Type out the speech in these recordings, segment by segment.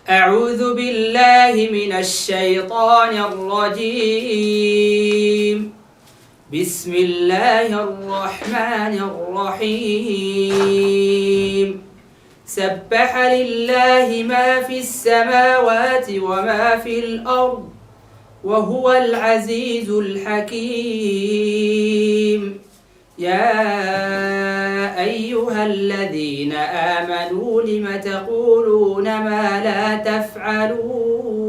أعوذ بالله من الشيطان الرجيم. بسم الله الرحمن الرحيم. سبح لله ما في السماوات وما في الأرض وهو العزيز الحكيم. يا أيها الذين آمنوا لم تقولون ما لا تفعلون؟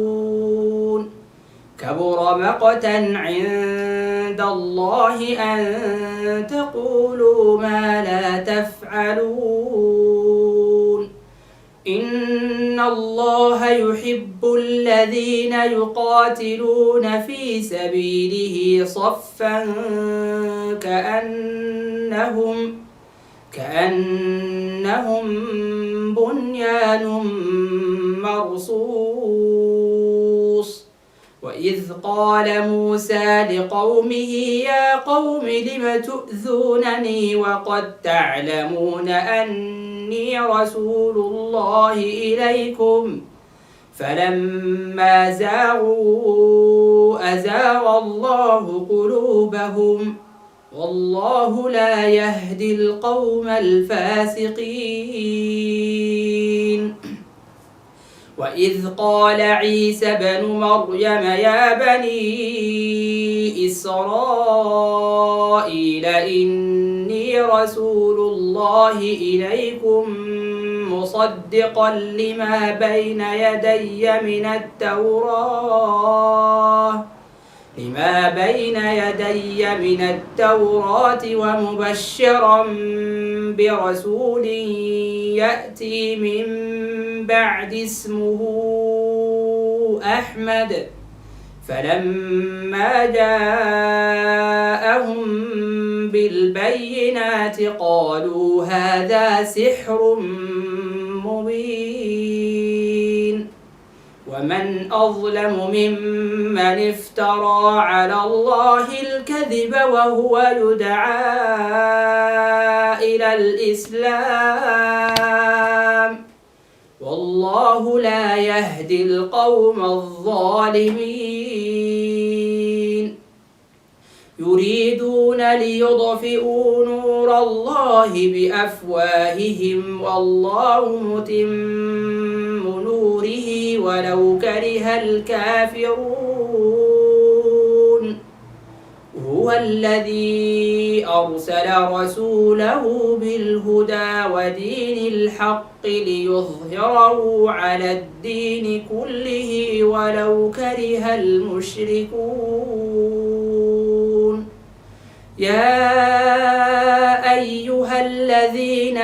كبر مقتا عند الله أن تقولوا ما لا تفعلون. إن الله يحب الذين يقاتلون في سبيله صفا كأنهم بنيان مرصوص. وإذ قال موسى لقومه يا قوم لم تؤذونني وقد تعلمون أني رسول الله إليكم فلما زاغوا أزاغ الله قلوبهم والله لا يهدي القوم الفاسقين. وإذ قال عيسى بن مريم يا بني إسرائيل إني رسول الله إليكم مصدقا لما بين يدي من التوراة ومبشرا برسول يأتي من بعد اسمه أحمد. فلما جاءهم بالبينات قالوا هذا سحر مبين. ومن أظلم ممن افترى على الله الكذب وهو يدعى إلى الإسلام والله لا يهدي القوم الظالمين. يريدون ليطفئوا نور الله بأفواههم والله متم نوره ولو كره الكافرون. هو الذي أرسل رسوله بالهدى ودين الحق ليظهره على الدين كله ولو كره المشركون. يا أيها الذين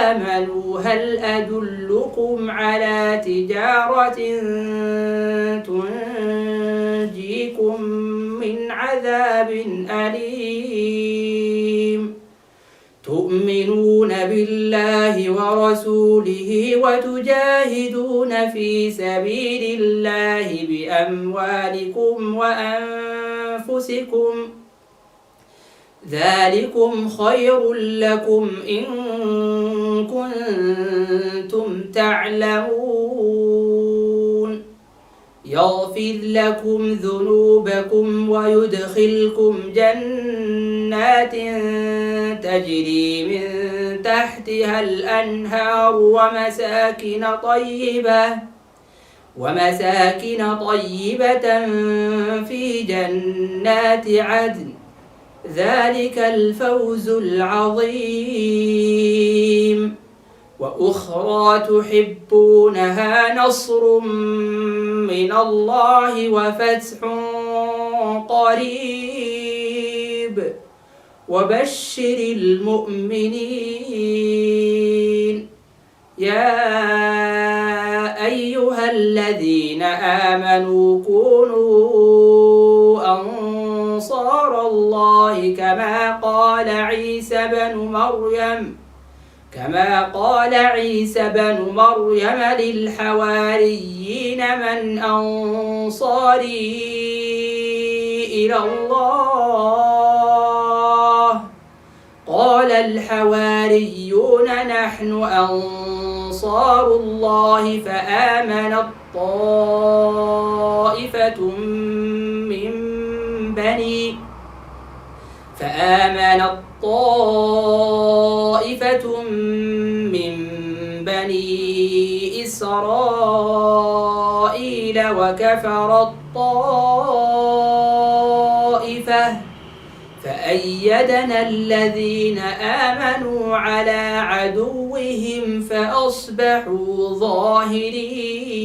آمنوا هل أدلكم على تجارة تنجيكم من عذاب أليم؟ تؤمنون بالله ورسوله وتجاهدون في سبيل الله بأموالكم وأنفسكم ذلكم خير لكم إن كنتم تعلمون. يغفر لكم ذنوبكم ويدخلكم جنات تجري من تحتها الأنهار ومساكن طيبة في جنات عدن ذلك الفوز العظيم. وأخرى تحبونها نصر من الله وفتح قريب وبشر المؤمنين. يا أيها الذين آمنوا كونوا أنصار الله كما قال عيسى بن مريم للحواريين من أنصاري إلى الله؟ قال الحواريون نحن أنصار أنصار الله فآمنت طائفة من بني إسرائيل وكفرت طائفة فأيدنا الذين آمنوا على عدوهم فأصبحوا ظاهرين.